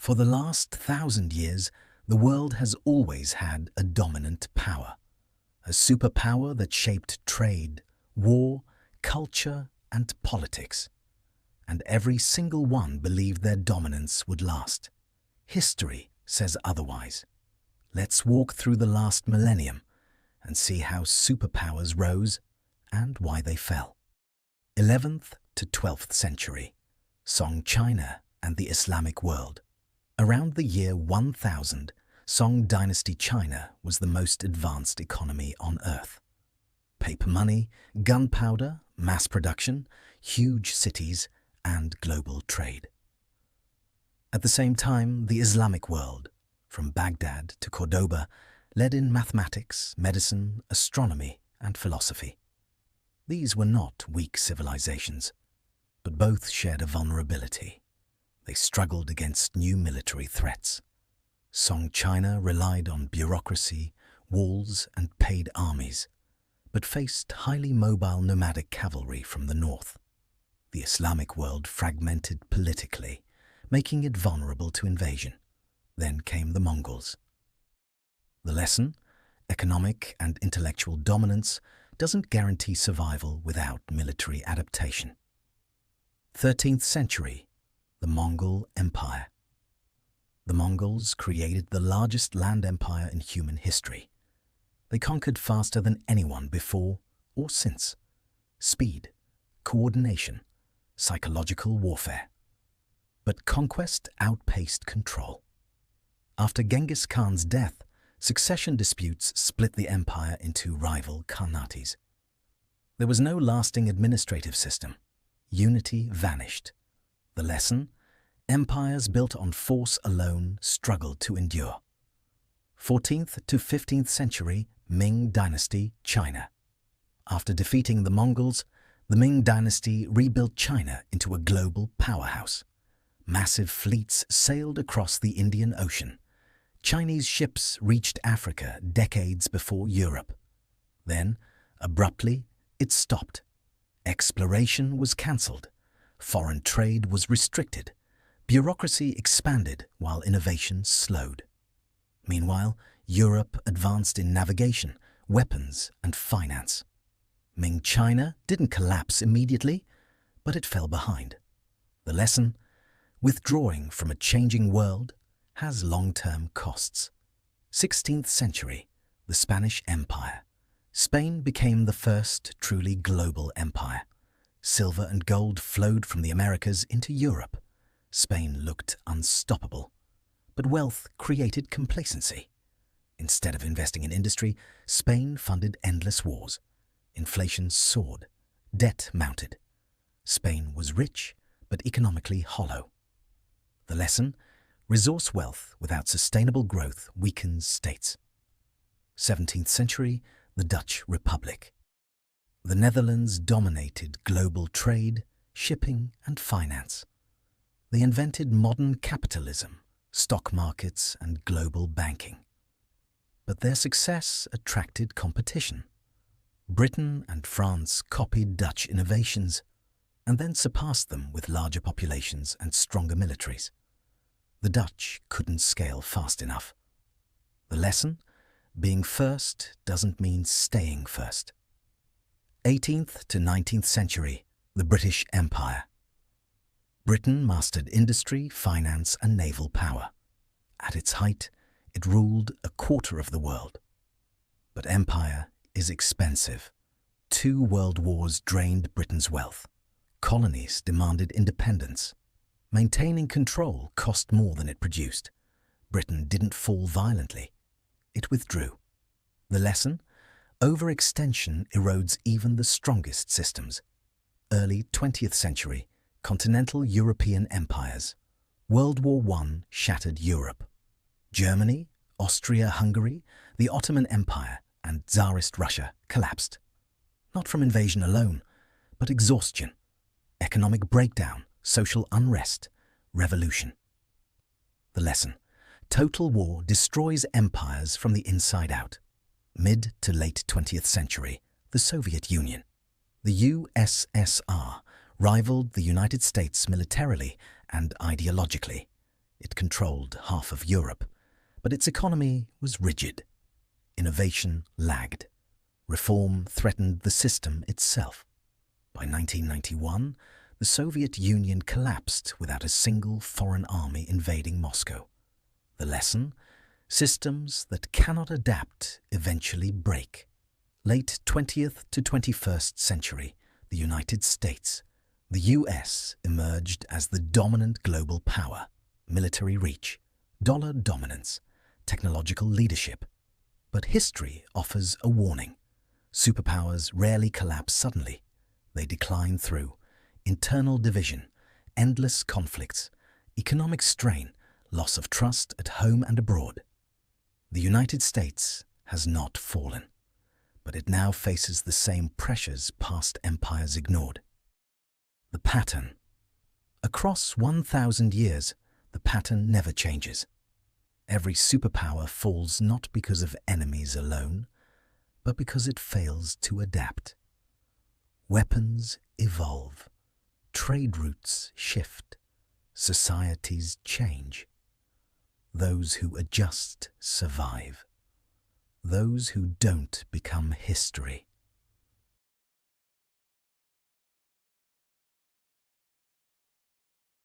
For the last 1,000 years, the world has always had a dominant power, a superpower that shaped trade, war, culture, and politics. And every single one believed their dominance would last. History says otherwise. Let's walk through the last millennium and see how superpowers rose and why they fell. 11th to 12th century, Song China and the Islamic world. Around the year 1000, Song dynasty China was the most advanced economy on earth. Paper money, gunpowder, mass production, huge cities, and global trade. At the same time, the Islamic world, from Baghdad to Cordoba, led in mathematics, medicine, astronomy, and philosophy. These were not weak civilizations, but both shared a vulnerability. They struggled against new military threats. Song China relied on bureaucracy, walls, and paid armies, but faced highly mobile nomadic cavalry from the north. The Islamic world fragmented politically, making it vulnerable to invasion. Then came the Mongols. The lesson? Economic and intellectual dominance doesn't guarantee survival without military adaptation. 13th century, the Mongol Empire. The Mongols created the largest land empire in human history. They conquered faster than anyone before or since. Speed, coordination, psychological warfare. But conquest outpaced control. After Genghis Khan's death, succession disputes split the empire into rival khanates. There was no lasting administrative system. Unity vanished. The lesson? Empires built on force alone struggled to endure. 14th to 15th century, Ming Dynasty, China. After defeating the Mongols, the Ming Dynasty rebuilt China into a global powerhouse. Massive fleets sailed across the Indian Ocean. Chinese ships reached Africa decades before Europe. Then, abruptly, it stopped. Exploration was cancelled. Foreign trade was restricted. Bureaucracy expanded while innovation slowed. Meanwhile, Europe advanced in navigation, weapons, and finance. Ming China didn't collapse immediately, but it fell behind. The lesson? Withdrawing from a changing world has long-term costs. 16th century, the Spanish Empire. Spain became the first truly global empire. Silver and gold flowed from the Americas into Europe. Spain looked unstoppable. But wealth created complacency. Instead of investing in industry, Spain funded endless wars. Inflation soared. Debt mounted. Spain was rich, but economically hollow. The lesson? Resource wealth without sustainable growth weakens states. 17th century, the Dutch Republic. The Netherlands dominated global trade, shipping, and finance. They invented modern capitalism, stock markets, and global banking. But their success attracted competition. Britain and France copied Dutch innovations and then surpassed them with larger populations and stronger militaries. The Dutch couldn't scale fast enough. The lesson? Being first doesn't mean staying first. 18th to 19th century, the British Empire. Britain mastered industry, finance, and naval power. At its height, it ruled a quarter of the world. But empire is expensive. 2 world wars drained Britain's wealth. Colonies demanded independence. Maintaining control cost more than it produced. Britain didn't fall violently. It withdrew. The lesson? Overextension erodes even the strongest systems. Early 20th century, continental European empires. World War I shattered Europe. Germany, Austria-Hungary, the Ottoman Empire, and Tsarist Russia collapsed. Not from invasion alone, but exhaustion, economic breakdown, social unrest, revolution. The lesson? Total war destroys empires from the inside out. Mid to late 20th century, the Soviet Union. The USSR rivaled the United States militarily and ideologically. It controlled half of Europe, but its economy was rigid. Innovation lagged. Reform threatened the system itself. By 1991, the Soviet Union collapsed without a single foreign army invading Moscow. The lesson? Systems that cannot adapt eventually break. Late 20th to 21st century, the United States, the US, emerged as the dominant global power. Military reach, dollar dominance, technological leadership. But history offers a warning. Superpowers rarely collapse suddenly. They decline through internal division, endless conflicts, economic strain, loss of trust at home and abroad. The United States has not fallen, but it now faces the same pressures past empires ignored. The pattern. Across 1,000 years, the pattern never changes. Every superpower falls not because of enemies alone, but because it fails to adapt. Weapons evolve, trade routes shift, societies change. Those who adjust survive. Those who don't become history.